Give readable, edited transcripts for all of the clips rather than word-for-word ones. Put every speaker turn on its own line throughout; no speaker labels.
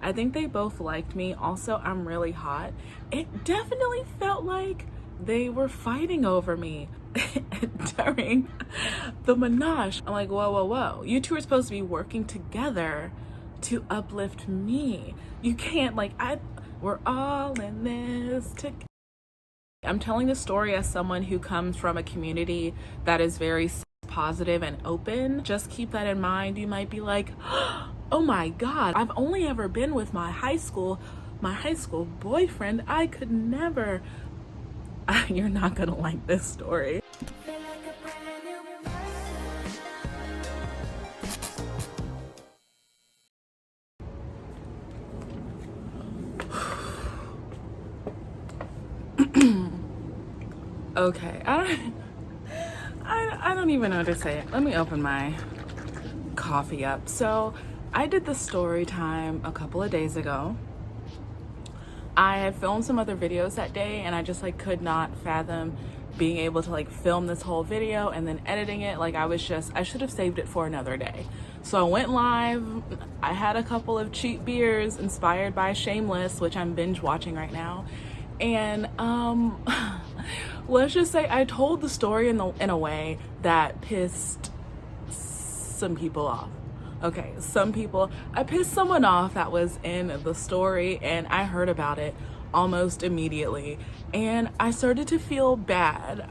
I think they both liked me. Also, I'm really hot. It definitely felt like they were fighting over me during the menage. I'm like, whoa, whoa, whoa. You two are supposed to be working together to uplift me. You can't, like, we're all in this together. I'm telling this story as someone who comes from a community that is very positive and open. Just keep that in mind. You might be like, oh my God, I've only ever been with my high school boyfriend. I could never. You're not gonna like this story. Okay, I don't even know what to say. Let me open my coffee up. So I did the story time a couple of days ago. I had filmed some other videos that day and I just like could not fathom being able to like film this whole video and then editing it. Like I should have saved it for another day. So I went live. I had a couple of cheap beers inspired by Shameless, which I'm binge watching right now. And let's just say I told the story in a way that pissed some people off. Okay, I pissed someone off that was in the story and I heard about it almost immediately and I started to feel bad.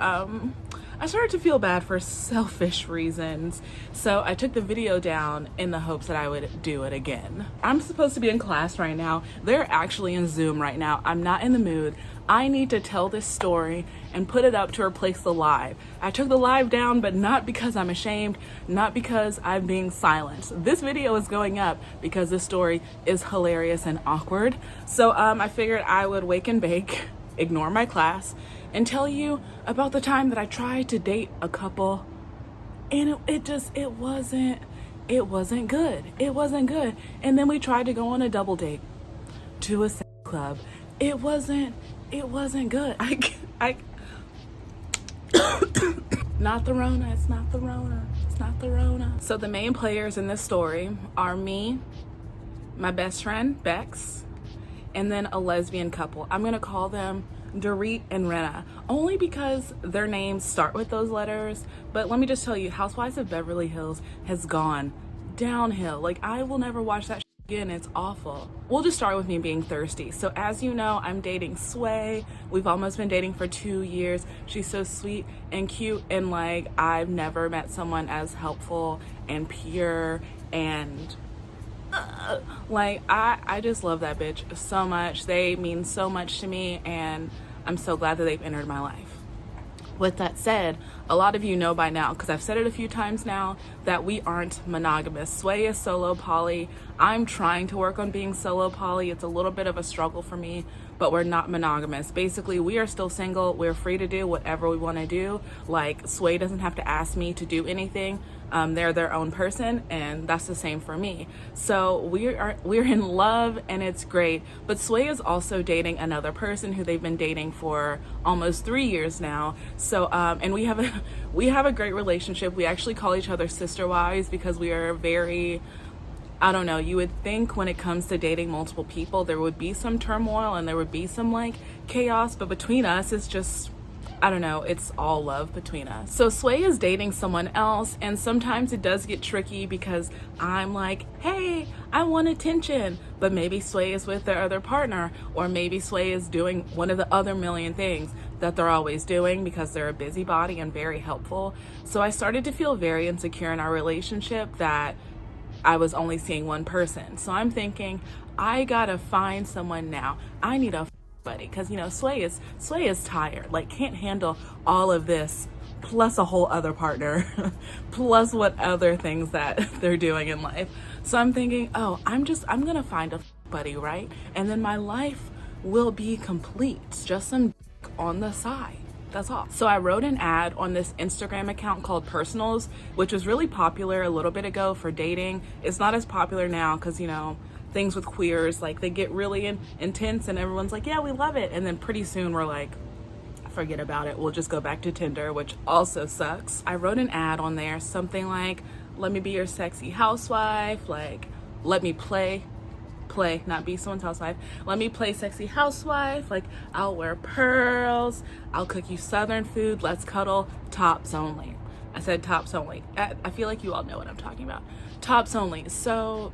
I started to feel bad for selfish reasons. So I took the video down in the hopes that I would do it again. I'm supposed to be in class right now. They're actually in Zoom right now. I'm not in the mood. I need to tell this story and put it up to replace the live. I took the live down, but not because I'm ashamed, not because I'm being silenced. This video is going up because this story is hilarious and awkward. So I figured I would wake and bake, ignore my class, and tell you about the time that I tried to date a couple and it wasn't good. It wasn't good. And then we tried to go on a double date to a sex club. It wasn't good. I not the Rona, it's not the Rona, it's not the Rona. So the main players in this story are me, my best friend, Bex, and then a lesbian couple. I'm gonna call them Dorit and Renna, only because their names start with those letters. But let me just tell you, Housewives of Beverly Hills has gone downhill. Like, I will never watch that again. It's awful. We'll just start with me being thirsty. So as you know, I'm dating Sway. We've almost been dating for 2 years. She's so sweet and cute, and like, I've never met someone as helpful and pure and like, I just love that bitch so much. They mean so much to me and I'm so glad that they've entered my life. With that said, a lot of you know by now, because I've said it a few times now, that we aren't monogamous. Sway is solo poly. I'm trying to work on being solo poly. It's a little bit of a struggle for me, but we're not monogamous. Basically, we are still single. We're free to do whatever we want to do. Like, Sway doesn't have to ask me to do anything. They're their own person, and that's the same for me. So we're in love and it's great. But Sway is also dating another person who they've been dating for almost 3 years now. So and we have a great relationship. We actually call each other sister wives because we are very, I don't know, you would think when it comes to dating multiple people there would be some turmoil and there would be some like chaos, but between us it's just, I don't know, it's all love between us. So Sway is dating someone else, and sometimes it does get tricky because I'm like, hey, I want attention, but maybe Sway is with their other partner, or maybe Sway is doing one of the other million things that they're always doing because they're a busybody and very helpful. So I started to feel very insecure in our relationship that I was only seeing one person. So I'm thinking, I gotta find someone now. I need a buddy, because you know, Sway is tired, like can't handle all of this plus a whole other partner plus what other things that they're doing in life. So I'm thinking, oh, I'm gonna find a buddy, right? And then my life will be complete. Just some on the side, that's all. So I wrote an ad on this Instagram account called Personals, which was really popular a little bit ago for dating. It's not as popular now because, you know, things with queers, like they get really intense and everyone's like, yeah, we love it. And then pretty soon we're like, forget about it. We'll just go back to Tinder, which also sucks. I wrote an ad on there, something like, let me be your sexy housewife. Like, let me play play, not be someone's housewife. Let me play sexy housewife. Like, I'll wear pearls. I'll cook you Southern food. Let's cuddle. Tops only. I said tops only. I feel like you all know what I'm talking about. Tops only. So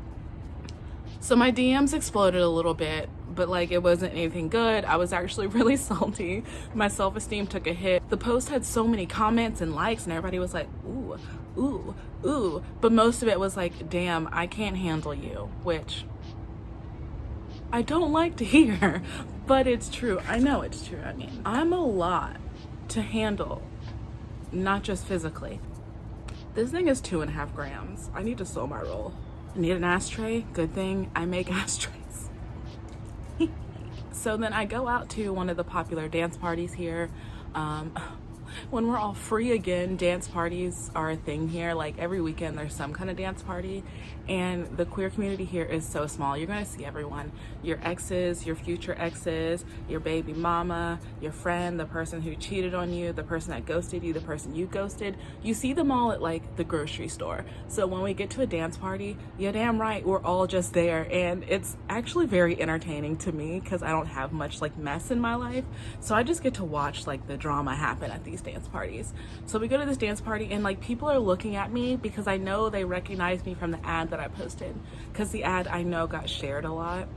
my DMs exploded a little bit, but like it wasn't anything good. I was actually really salty. My self-esteem took a hit. The post had so many comments and likes and everybody was like, ooh, ooh, ooh. But most of it was like, damn, I can't handle you, which I don't like to hear, but it's true. I know it's true. I mean, I'm a lot to handle, not just physically. This thing is 2.5 grams. I need to sew my roll. I need an ashtray. Good thing I make ashtrays. So then I go out to one of the popular dance parties here. When we're all free again, dance parties are a thing here. Like every weekend there's some kind of dance party, and the queer community here is so small. You're gonna see everyone, your exes, your future exes, your baby mama, your friend, the person who cheated on you, the person that ghosted you, the person you ghosted. You see them all at like the grocery store. So when we get to a dance party, you're damn right, we're all just there, and it's actually very entertaining to me because I don't have much like mess in my life. So I just get to watch like the drama happen at these dance parties. So we go to this dance party and like people are looking at me because I know they recognize me from the ad that I posted, because the ad I know got shared a lot.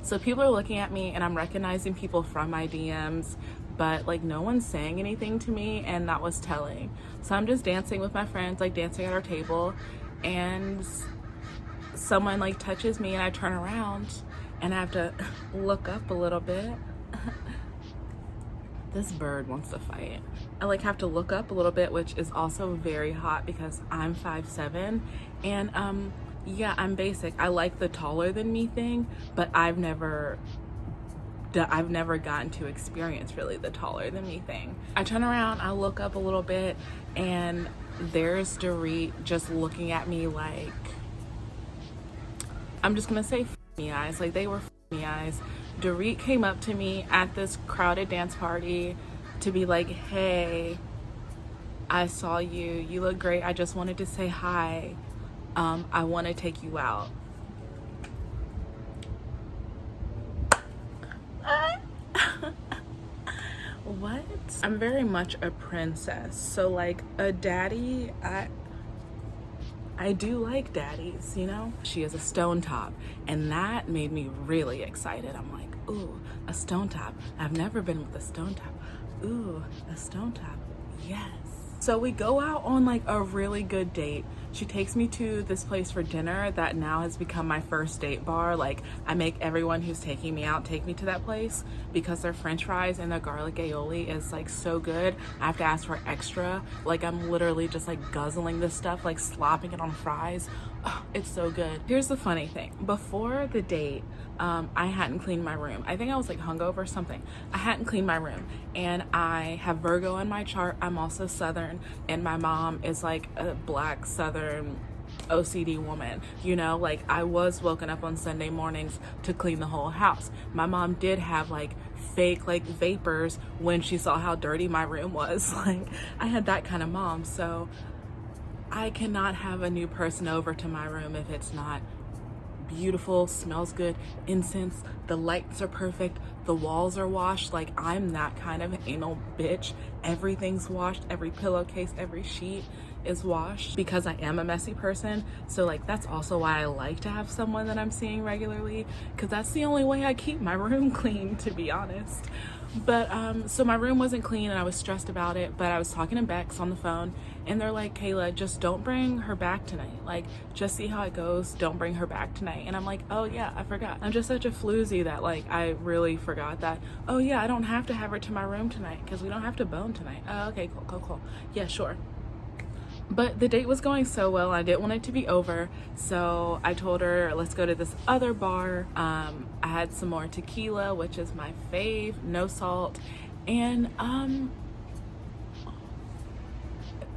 So people are looking at me and I'm recognizing people from my DMs, but like no one's saying anything to me, and that was telling. So I'm just dancing with my friends, like dancing at our table, and someone like touches me and I turn around and I have to look up a little bit. This bird wants to fight. I like have to look up a little bit, which is also very hot because I'm 5'7", and yeah, I'm basic. I like the taller than me thing, but I've never gotten to experience really the taller than me thing. I turn around, I look up a little bit, and there's Dorit just looking at me like, I'm just gonna say f me eyes. Like they were f me eyes. Dorit came up to me at this crowded dance party to be like, hey, I saw you. You look great. I just wanted to say hi. I want to take you out. What? I'm very much a princess. So like a daddy, I do like daddies, you know? She is a stone top, and that made me really excited. I'm like, ooh, a stone top. I've never been with a stone top. Ooh, a stone top, yes. So we go out on like a really good date. She takes me to this place for dinner that now has become my first date bar. Like I make everyone who's taking me out take me to that place because their french fries and their garlic aioli is like so good. I have to ask for extra. Like I'm literally just like guzzling this stuff, like slopping it on fries. Oh, it's so good. Here's the funny thing. Before the date, I hadn't cleaned my room. I think I was like hungover or something. I hadn't cleaned my room, and I have Virgo in my chart. I'm also Southern, and my mom is like a black Southern OCD woman, you know? Like I was woken up on Sunday mornings to clean the whole house. My mom did have like fake like vapors when she saw how dirty my room was. Like I had that kind of mom. So I cannot have a new person over to my room if it's not beautiful, smells good, incense, the lights are perfect, the walls are washed. Like I'm that kind of anal bitch. Everything's washed, every pillowcase, every sheet is washed because I am a messy person. So like that's also why I like to have someone that I'm seeing regularly, because that's the only way I keep my room clean, to be honest. But so my room wasn't clean and I was stressed about it, but I was talking to Bex on the phone and they're like, Kayla, just don't bring her back tonight. Like just see how it goes. Don't bring her back tonight. And I'm like, oh yeah, I forgot. I'm just such a floozy that like I really forgot that, oh yeah, I don't have to have her to my room tonight because we don't have to bone tonight. Oh, okay, cool. Yeah, sure. But the date was going so well, I didn't want it to be over, so I told her, let's go to this other bar. I had some more tequila, which is my fave, no salt, and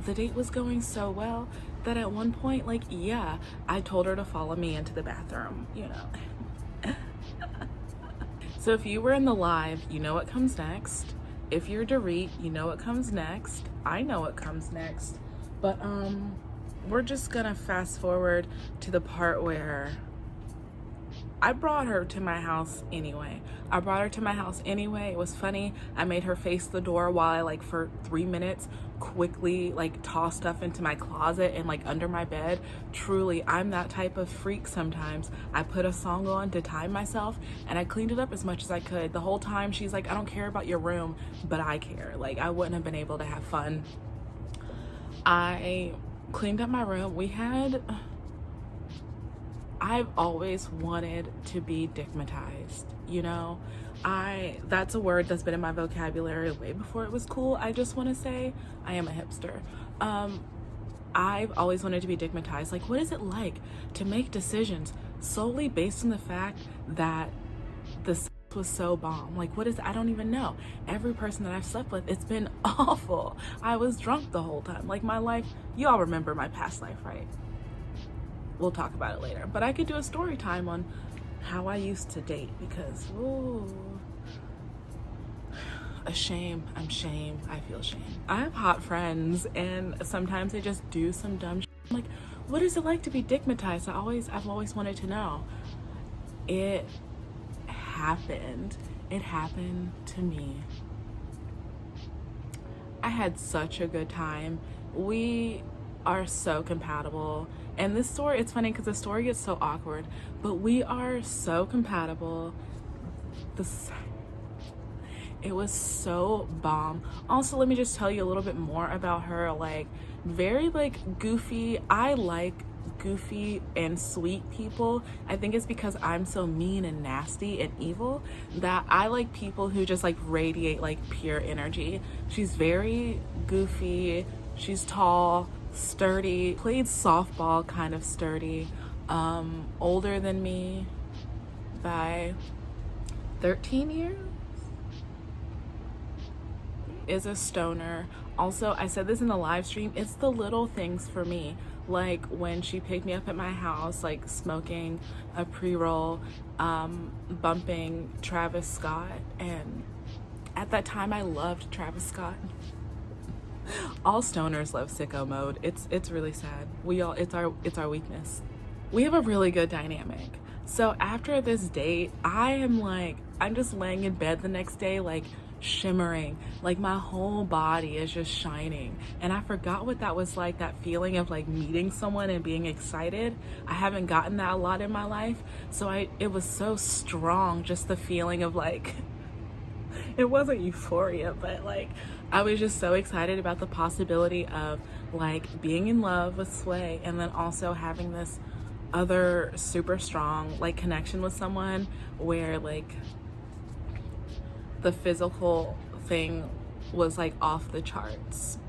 the date was going so well that at one point, like, yeah, I told her to follow me into the bathroom, you know. So if you were in the live, you know what comes next. If you're Dorit, you know what comes next. I know what comes next. But we're just gonna fast forward to the part where I brought her to my house anyway. It was funny. I made her face the door while I, like, for 3 minutes quickly, like, tossed stuff into my closet and, like, under my bed. Truly, I'm that type of freak sometimes. I put a song on to time myself, and I cleaned it up as much as I could. The whole time she's like, I don't care about your room, but I care. Like, I wouldn't have been able to have fun. I cleaned up my room. I've always wanted to be digmatized, you know? That's a word that's been in my vocabulary way before it was cool. I just want to say I am a hipster. I've always wanted to be digmatized. Like, what is it like to make decisions solely based on the fact that the sex was so bomb? Like, what is, I don't even know. Every person that I've slept with, it's been awful. I was drunk the whole time. Like, my life, you all remember my past life, right? We'll talk about it later, but I could do a story time on how I used to date, because I feel shame. I have hot friends, and sometimes they just do some dumb shit. I'm like, what is it like to be digmatized? I've always wanted to know. It happened to me. I had such a good time. We are so compatible. And this story, it's funny because the story gets so awkward, but we are so compatible. It was so bomb. Also, let me just tell you a little bit more about her. Like, very, like, goofy. I like goofy and sweet people. I think it's because I'm so mean and nasty and evil that I like people who just, like, radiate, like, pure energy. She's very goofy. She's tall, sturdy, played softball, kind of sturdy, older than me by 13 years, is a stoner. Also, I said this in the live stream, it's the little things for me, like when she picked me up at my house, like smoking a pre-roll, bumping Travis Scott, and at that time I loved Travis Scott. All stoners love Sicko Mode. It's really sad. It's our weakness. We have a really good dynamic. So after this date, I'm just laying in bed the next day, like shimmering, like my whole body is just shining. And I forgot what that was like, that feeling of like meeting someone and being excited. I haven't gotten that a lot in my life. So it was so strong, just the feeling of like, it wasn't euphoria, but like I was just so excited about the possibility of like being in love with Sway, and then also having this other super strong like connection with someone where like the physical thing was like off the charts.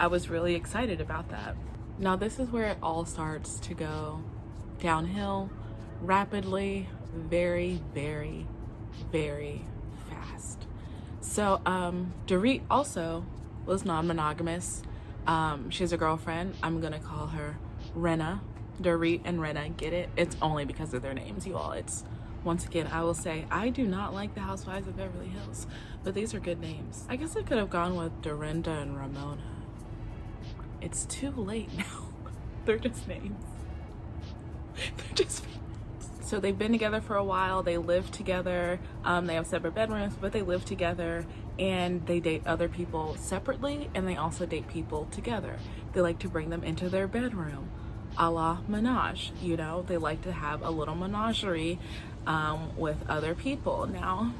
I was really excited about that. Now this is where it all starts to go downhill rapidly, very, very, very fast. So Dorit also was non-monogamous. She has a girlfriend. I'm gonna call her Renna. Dorit and Renna, get it? It's only because of their names, you all. It's, once again, I will say, I do not like the Housewives of Beverly Hills, but these are good names. I guess I could have gone with Dorinda and Ramona. It's too late now. They're just names. They're just names. So they've been together for a while. They live together. They have separate bedrooms, but they live together, and they date other people separately, and they also date people together. They like to bring them into their bedroom, a la Menage. You know, they like to have a little menagerie with other people. Now,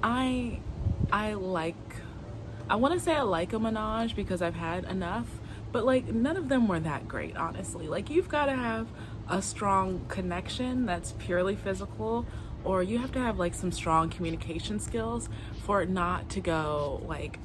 I want to say I like a menage because I've had enough, but like none of them were that great, honestly. Like, you've got to have a strong connection that's purely physical, or you have to have like some strong communication skills for it not to go like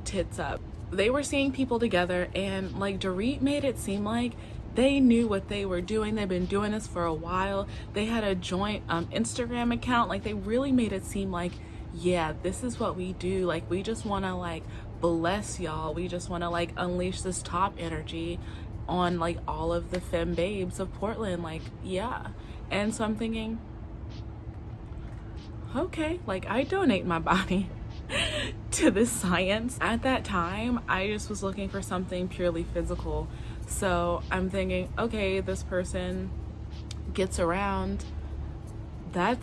tits up. They were seeing people together, and like Dorit made it seem like they knew what they were doing. They've been doing this for a while. They had a joint Instagram account. Like, they really made it seem like, yeah, this is what we do. Like, we just want to like bless y'all. We just want to like unleash this top energy on like all of the femme babes of Portland. Like, yeah. And so I'm thinking, okay, like I donate my body to this science. At that time, I just was looking for something purely physical. So I'm thinking, okay, this person gets around, I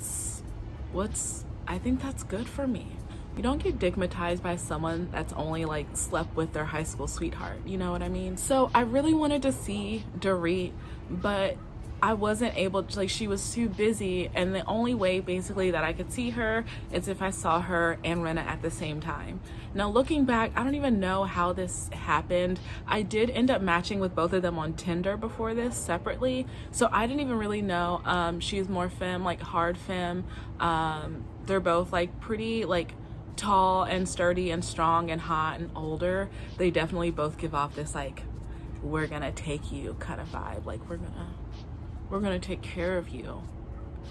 think that's good for me. You don't get digmatized by someone that's only like slept with their high school sweetheart, you know what I mean? So I really wanted to see Dorit, but I wasn't able to, like, she was too busy, and the only way basically that I could see her is if I saw her and Rinna at the same time. Now looking back, I don't even know how this happened. I did end up matching with both of them on Tinder before this separately, so I didn't even really know. She's more femme, like hard femme. They're both like pretty like tall and sturdy and strong and hot and older. They definitely both give off this like, we're gonna take you kind of vibe, like we're gonna take care of you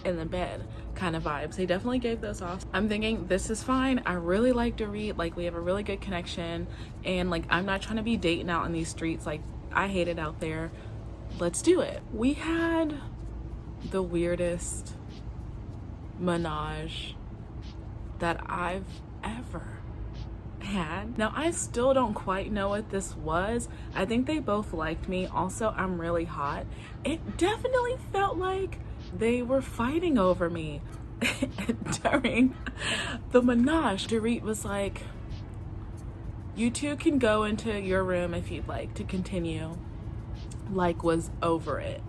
in the bed kind of vibes. They definitely gave those off. I'm thinking this is fine. I really like Dorit, like we have a really good connection, and like I'm not trying to be dating out in these streets, like I hate it out there. Let's do it. We had the weirdest menage that I've ever had. Now I still don't quite know what this was. I think they both liked me. Also, I'm really hot. It definitely felt like they were fighting over me during the menage. Dorit was like, you two can go into your room if you'd like to continue. Like, was over it,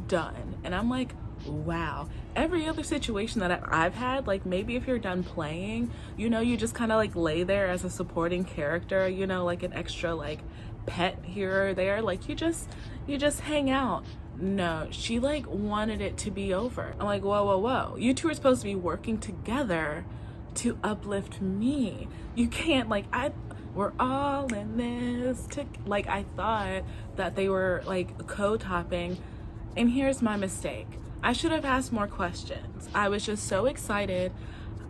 done. And I'm like, wow. Every other situation that I've had, like maybe if you're done playing, you know, you just kind of like lay there as a supporting character, you know, like an extra like pet here or there, like you just hang out. No, she like wanted it to be over. I'm like, whoa, you two are supposed to be working together to uplift me. You can't, like, we're all in this like I thought that they were like co-topping. And here's my mistake. I should have asked more questions. I was just so excited.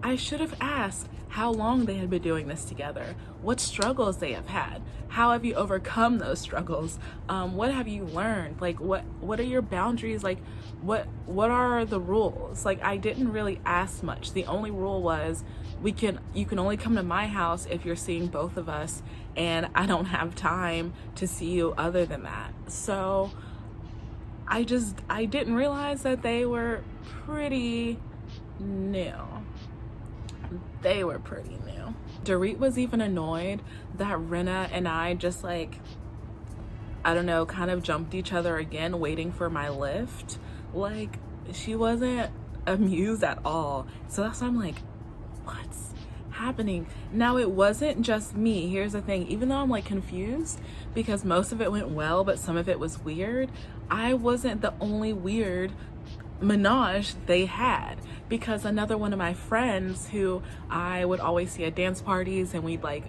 I should have asked how long they had been doing this together, what struggles they have had, how have you overcome those struggles, what have you learned, like what are your boundaries, like what are the rules. Like I didn't really ask much. The only rule was you can only come to my house if you're seeing both of us, and I don't have time to see you other than that. So I didn't realize that they were pretty new. They were pretty new. Dorit was even annoyed that Rinna and I just like, I don't know, kind of jumped each other again waiting for my lift. Like she wasn't amused at all. So that's why I'm like, what's happening? Now it wasn't just me. Here's the thing, even though I'm like confused because most of it went well but some of it was weird, I wasn't the only weird menage they had, because another one of my friends who I would always see at dance parties, and we'd like,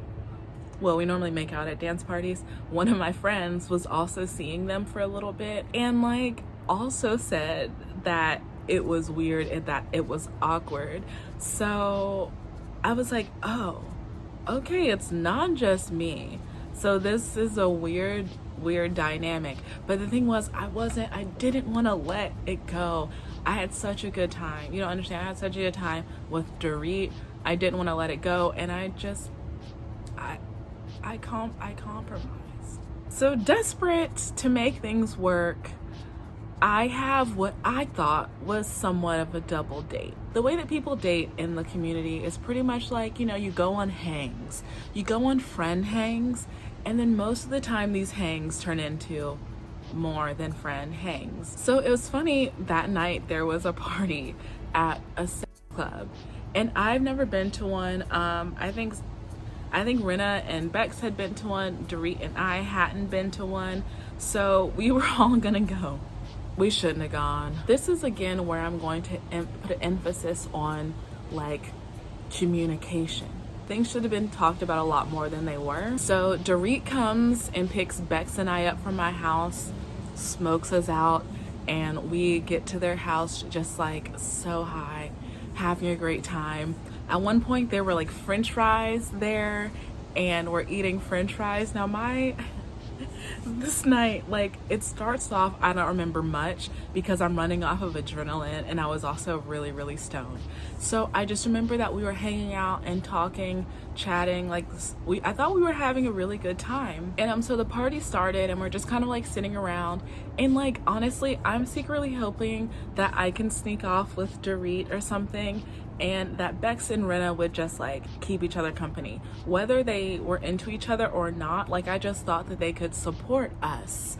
well, we normally make out at dance parties, one of my friends was also seeing them for a little bit and like also said that it was weird and that it was awkward. So I was like, oh, okay, it's not just me. So this is a weird dynamic. But the thing was, I didn't want to let it go. I had such a good time. You don't understand. I had such a good time with Dorit. I didn't want to let it go, and I compromised. So desperate to make things work, I have what I thought was somewhat of a double date. The way that people date in the community is pretty much like, you know, you go on hangs, you go on friend hangs, and then most of the time these hangs turn into more than friend hangs. So it was funny, that night there was a party at a sex club, and I've never been to one. I think Rinna and Bex had been to one, Dorit and I hadn't been to one, so we were all gonna go. We shouldn't have gone. This is again where I'm going to put an emphasis on like communication. Things should have been talked about a lot more than they were. So Dorit comes and picks Bex and I up from my house, smokes us out, and we get to their house just like so high, having a great time. At one point there were like French fries there, and we're eating French fries. Now my This night, like, it starts off, I don't remember much because I'm running off of adrenaline and I was also really, really stoned. So I just remember that we were hanging out and talking, chatting, like, I thought we were having a really good time. And so the party started and we're just kind of like sitting around, and like, honestly, I'm secretly hoping that I can sneak off with Dorit or something, and that Bex and Rinna would just like keep each other company, whether they were into each other or not. Like, I just thought that they could support us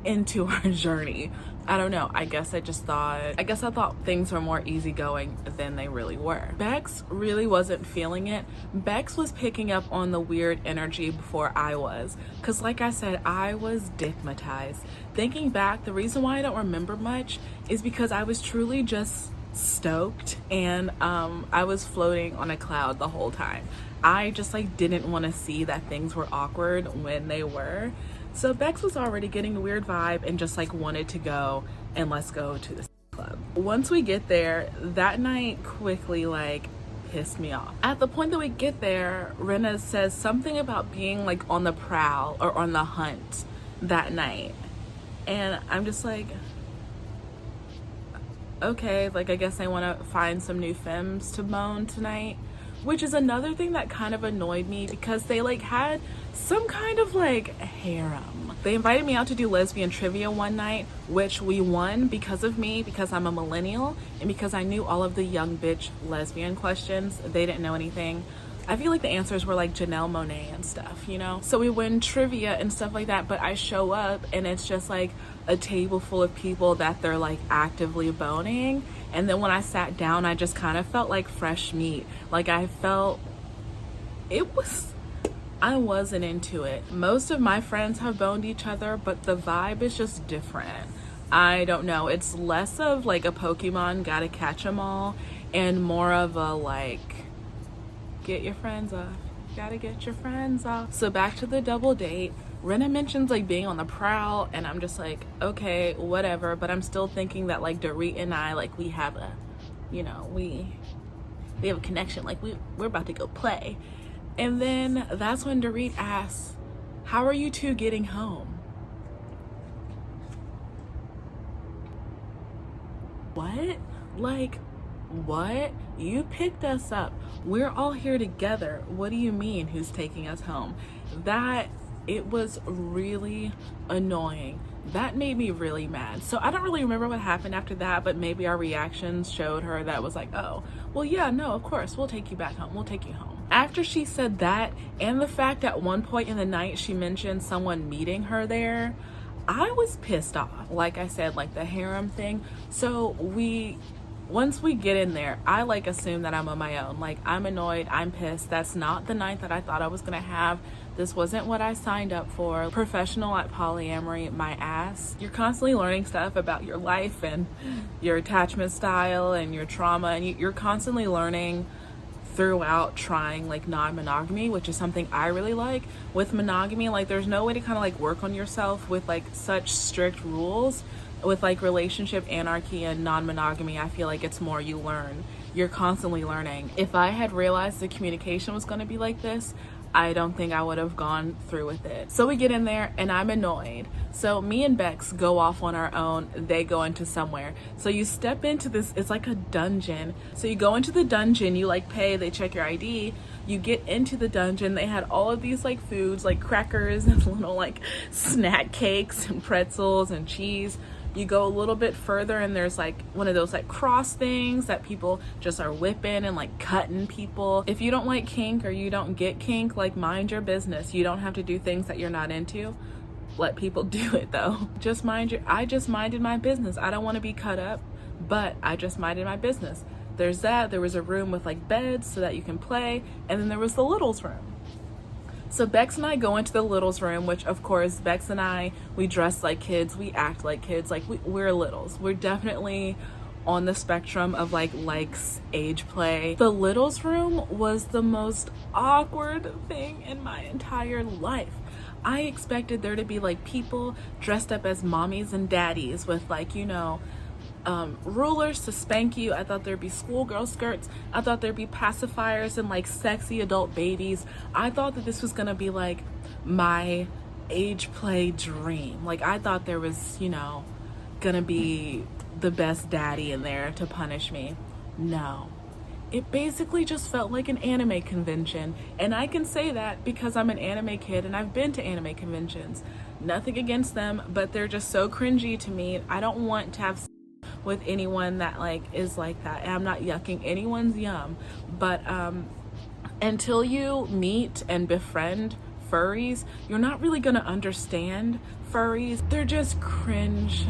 into our journey. I don't know, I guess I thought things were more easygoing than they really were. Bex really wasn't feeling it. Bex was picking up on the weird energy before I was, because like I said, I was digmatized. Thinking back, the reason why I don't remember much is because I was truly just stoked, and I was floating on a cloud the whole time. I just like didn't want to see that things were awkward when they were. So Bex was already getting a weird vibe and just like wanted to go, and let's go to the club. Once we get there, that night quickly like pissed me off. At the point that we get there, Rinna says something about being like on the prowl or on the hunt that night, and I'm just like, okay, like, I guess I want to find some new femmes to moan tonight, which is another thing that kind of annoyed me because they like had some kind of like harem. They invited me out to do lesbian trivia one night, which we won because of me, because I'm a millennial and because I knew all of the young bitch lesbian questions. They didn't know anything. I feel like the answers were like Janelle Monáe and stuff, you know? So we win trivia and stuff like that, but I show up and it's just like a table full of people that they're like actively boning. And then when I sat down, I just kind of felt like fresh meat. Like, I wasn't into it. Most of my friends have boned each other, but the vibe is just different. I don't know. It's less of like a Pokemon, gotta catch 'em all, and more of a like, get your friends off. Gotta get your friends off. So back to the double date. Rinna mentions like being on the prowl, and I'm just like, okay, whatever. But I'm still thinking that like Dorit and I, like, we have a, you know, we have a connection. Like, we're about to go play. And then that's when Dorit asks, how are you two getting home? What? Like, what? You picked us up. We're all here together. What do you mean, who's taking us home? It was really annoying. That made me really mad. So I don't really remember what happened after that, but maybe our reactions showed her that was like, oh, well, yeah, no, of course, we'll take you back home. We'll take you home. After she said that, and the fact that at one point in the night she mentioned someone meeting her there, I was pissed off. Like I said, like the harem thing. So once we get in there, I like assume that I'm on my own. Like, I'm annoyed, I'm pissed. That's not the night that I thought I was gonna have. This wasn't what I signed up for. Professional at polyamory, my ass. You're constantly learning stuff about your life and your attachment style and your trauma, and you're constantly learning throughout trying like non-monogamy, which is something I really like. With monogamy, like, there's no way to kind of like work on yourself with like such strict rules. With like relationship anarchy and non-monogamy, I feel like it's more you learn. You're constantly learning. If I had realized the communication was going to be like this, I don't think I would have gone through with it. So we get in there and I'm annoyed. So me and Bex go off on our own. They go into somewhere. So you step into this, it's like a dungeon. So you go into the dungeon, you like pay, they check your ID. You get into the dungeon. They had all of these like foods, like crackers and little like snack cakes and pretzels and cheese. You go a little bit further and there's like one of those like cross things that people just are whipping and like cutting people. If you don't like kink or you don't get kink, like, mind your business. You don't have to do things that you're not into. Let people do it though. I just minded my business. I don't want to be cut up, but I just minded my business. There's that. There was a room with like beds so that you can play, and then there was the littles room. So Bex and I go into the littles room, which of course Bex and I, we dress like kids, we act like kids, like we're littles. We're definitely on the spectrum of like likes age play. The littles room was the most awkward thing in my entire life. I expected there to be like people dressed up as mommies and daddies with like, you know, rulers to spank you. I thought there'd be schoolgirl skirts. I thought there'd be pacifiers and like sexy adult babies. I thought that this was gonna be like my age play dream. Like, I thought there was, you know, gonna be the best daddy in there to punish me. No. It basically just felt like an anime convention. And I can say that because I'm an anime kid and I've been to anime conventions. Nothing against them, but they're just so cringy to me. I don't want to have with anyone that like is like that. And I'm not yucking anyone's yum. But until you meet and befriend furries, you're not really gonna understand furries. They're just cringe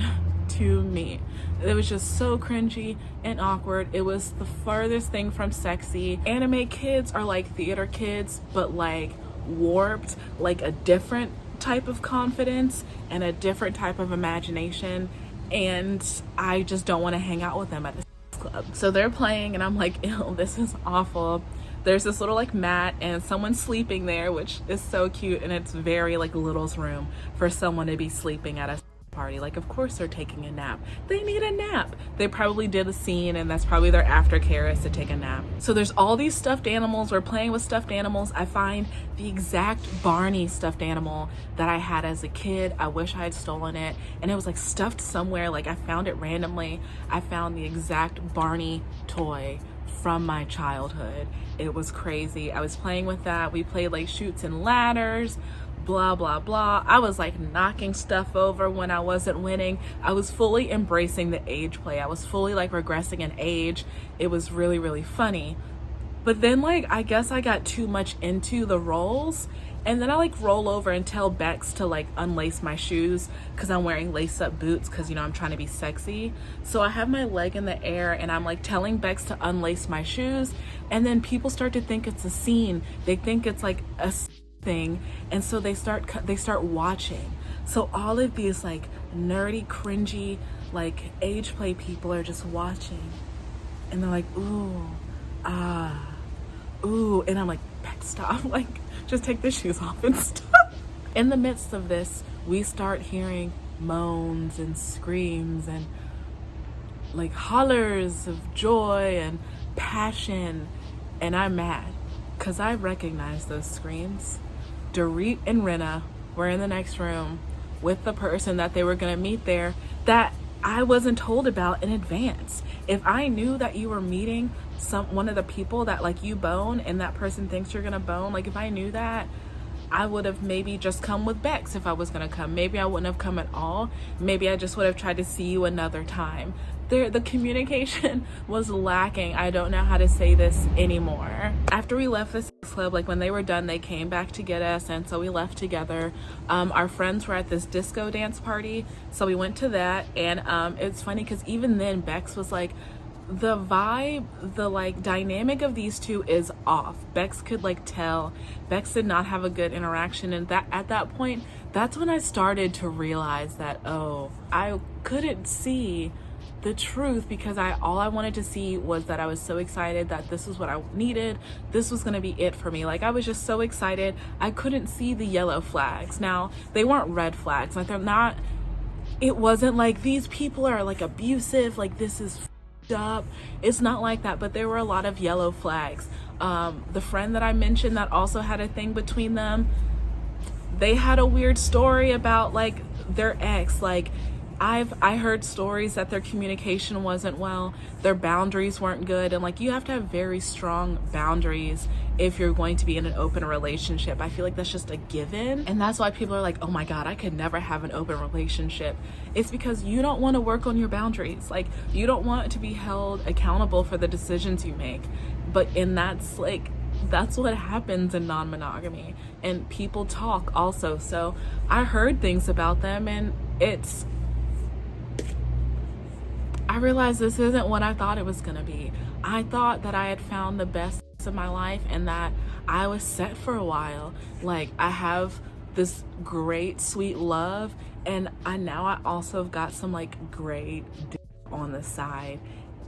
to me. It was just so cringy and awkward. It was the farthest thing from sexy. Anime kids are like theater kids, but like warped, like a different type of confidence and a different type of imagination. And I just don't want to hang out with them at the club. So they're playing and I'm like, ew, this is awful. There's this little like mat and someone's sleeping there, which is so cute, and it's very like Little's room for someone to be sleeping at a party. Like, of course they're taking a nap. They need a nap. They probably did a scene and that's probably their aftercare is to take a nap. So there's all these stuffed animals. We're playing with stuffed animals. I find the exact Barney stuffed animal that I had as a kid. I wish I had stolen it, and it was like stuffed somewhere. Like, I found it randomly. I found the exact Barney toy from my childhood. It was crazy. I was playing with that. We played like chutes and ladders, blah blah blah. I was like knocking stuff over when I wasn't winning. I was fully embracing the age play. I was fully like regressing in age. It was really, really funny. But then like, I guess I got too much into the roles, and then I like roll over and tell Bex to like unlace my shoes because I'm wearing lace up boots because, you know, I'm trying to be sexy. So I have my leg in the air and I'm like telling Bex to unlace my shoes, and then people start to think it's a scene. They think it's like a thing, and so they start watching. So all of these like nerdy, cringy, like age play people are just watching, and they're like, ooh, ah, ooh, and I'm like, Bex, stop, like just take the shoes off and stop. In the midst of this, we start hearing moans and screams and like hollers of joy and passion, and I'm mad because I recognize those screams. Dorit and Rinna were in the next room with the person that they were going to meet there that I wasn't told about in advance. If I knew that you were meeting one of the people that like you bone and that person thinks you're gonna bone, like if I knew that, I would have maybe just come with Bex if I was gonna come. Maybe I wouldn't have come at all. Maybe I just would have tried to see you another time. The communication was lacking. I don't know how to say this anymore. After we left this club, like when they were done, they came back to get us, and so we left together. Our friends were at this disco dance party, so we went to that, and it's funny because even then Bex was like, the vibe, the like dynamic of these two is off. Bex could like tell. Bex did not have a good interaction, and that at that point, that's when I started to realize that, oh, I couldn't see the truth because all I wanted to see was that I was so excited that this is what I needed. This was gonna be it for me. Like, I was just so excited. I couldn't see the yellow flags. Now, they weren't red flags. Like, they're not, it wasn't like these people are like abusive, like this is up. It's not like that, but there were a lot of yellow flags. The friend that I mentioned that also had a thing between them, they had a weird story about like their ex. Like, I heard stories that their communication wasn't well, their boundaries weren't good, and like you have to have very strong boundaries if you're going to be in an open relationship. I feel like that's just a given, and that's why people are like, oh my god, I could never have an open relationship. It's because you don't want to work on your boundaries. Like, you don't want to be held accountable for the decisions you make. That's what happens in non-monogamy, and people talk also. So I heard things about them, and I realized this isn't what I thought it was gonna be. I thought that I had found the best of my life and that I was set for a while. Like, I have this great, sweet love, and I also have got some like great on the side,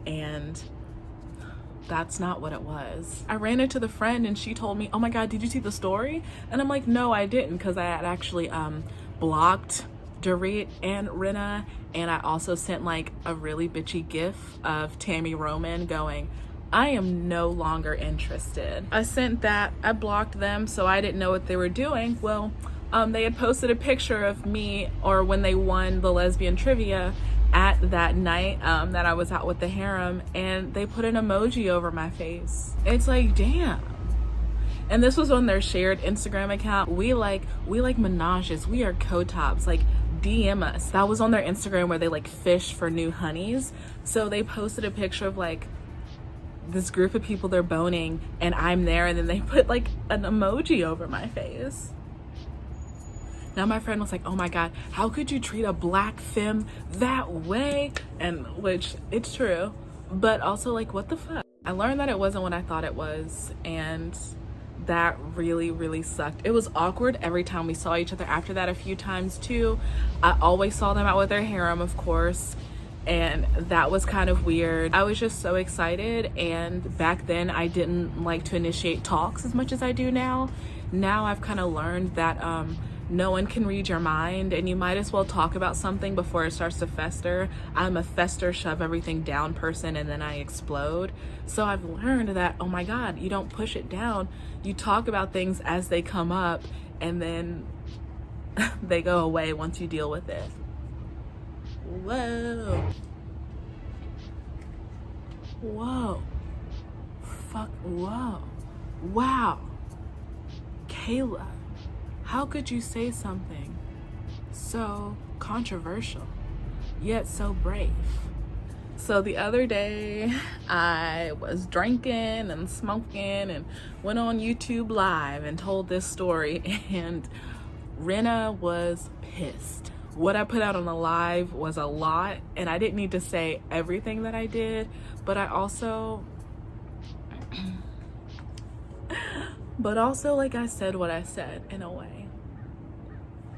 and that's not what it was. I ran into the friend and she told me, oh my god, did you see the story? And I'm like, no, I didn't, because I had actually blocked Dorit and Rinna, and I also sent like a really bitchy gif of Tammy Roman going, I am no longer interested. I sent that, I blocked them, so I didn't know what they were doing. Well, They had posted a picture of me, or when they won the lesbian trivia at that night that I was out with the harem, and they put an emoji over my face. It's like, damn. And this was on their shared Instagram account. We like menages. We are co-tops. Like, DM us. That was on their Instagram where they like fish for new honeys. So they posted a picture of like this group of people they're boning, and I'm there, and then they put like an emoji over my face. Now my friend was like, oh my God, how could you treat a black femme that way? And which, it's true, but also like, what the fuck? I learned that it wasn't what I thought it was, and that really, really sucked. It was awkward every time we saw each other after that, a few times too. I always saw them out with their harem, of course, and that was kind of weird. I was just so excited, and back then I didn't like to initiate talks as much as I do now. Now I've kind of learned that no one can read your mind, and you might as well talk about something before it starts to fester. I'm a fester, shove everything down person, and then I explode. So I've learned that, oh my God, you don't push it down. You talk about things as they come up, and then they go away once you deal with it. Whoa. Whoa. Fuck. Whoa. Wow. Kayla, how could you say something so controversial, yet so brave? So the other day, I was drinking and smoking and went on YouTube Live and told this story, and Rinna was pissed. What I put out on the live was a lot, and I didn't need to say everything that I did, but I also like I said what I said in a way.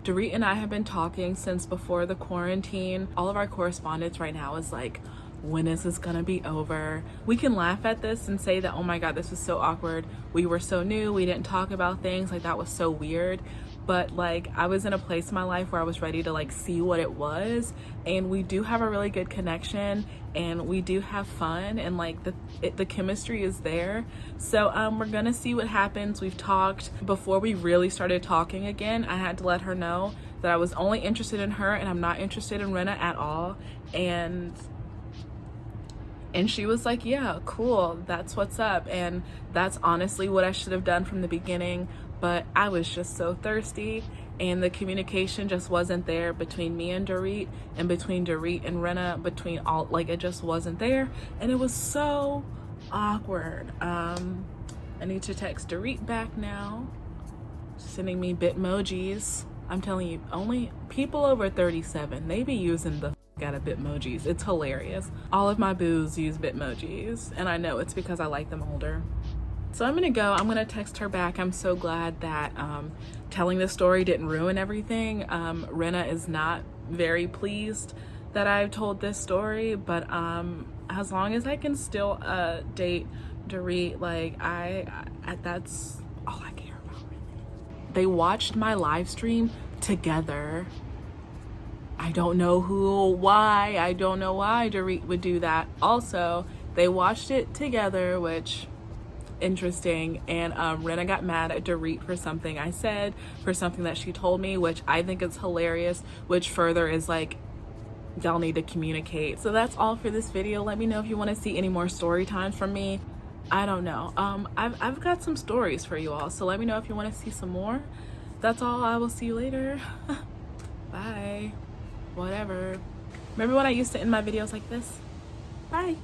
Dorit and I have been talking since before the quarantine. All of our correspondence right now is like, when is this gonna be over? We can laugh at this and say that, oh my God, this was so awkward. We were so new, we didn't talk about things, like that was so weird. But like, I was in a place in my life where I was ready to like see what it was, and we do have a really good connection, and we do have fun, and like the chemistry is there. So we're gonna see what happens. We've talked. Before we really started talking again, I had to let her know that I was only interested in her, and I'm not interested in Rinna at all. And she was like, yeah, cool, that's what's up. And that's honestly what I should have done from the beginning, but I was just so thirsty, and the communication just wasn't there between me and Dorit, and between Dorit and Rinna, between all, like, it just wasn't there, and it was so awkward. I need to text Dorit back now, sending me Bitmojis. I'm telling you, only people over 37, they be using the out of Bitmojis. It's hilarious. All of my boos use Bitmojis, and I know it's because I like them older. So I'm gonna go. I'm gonna text her back. I'm so glad that telling this story didn't ruin everything. Rinna is not very pleased that I've told this story, but as long as I can still date Dorit, like I that's all I care about, really. They watched my live stream together. I don't know why. I don't know why Dorit would do that. Also, they watched it together, which, interesting. And Rinna got mad at Dorit for something I said, for something that she told me, which I think is hilarious, which further is like, y'all need to communicate. So that's all for this video. Let me know if you want to see any more story times from me. I don't know. I've got some stories for you all, so let me know if you want to see some more. That's all. I will see you later. Bye. Whatever. Remember when I used to end my videos like this? Bye.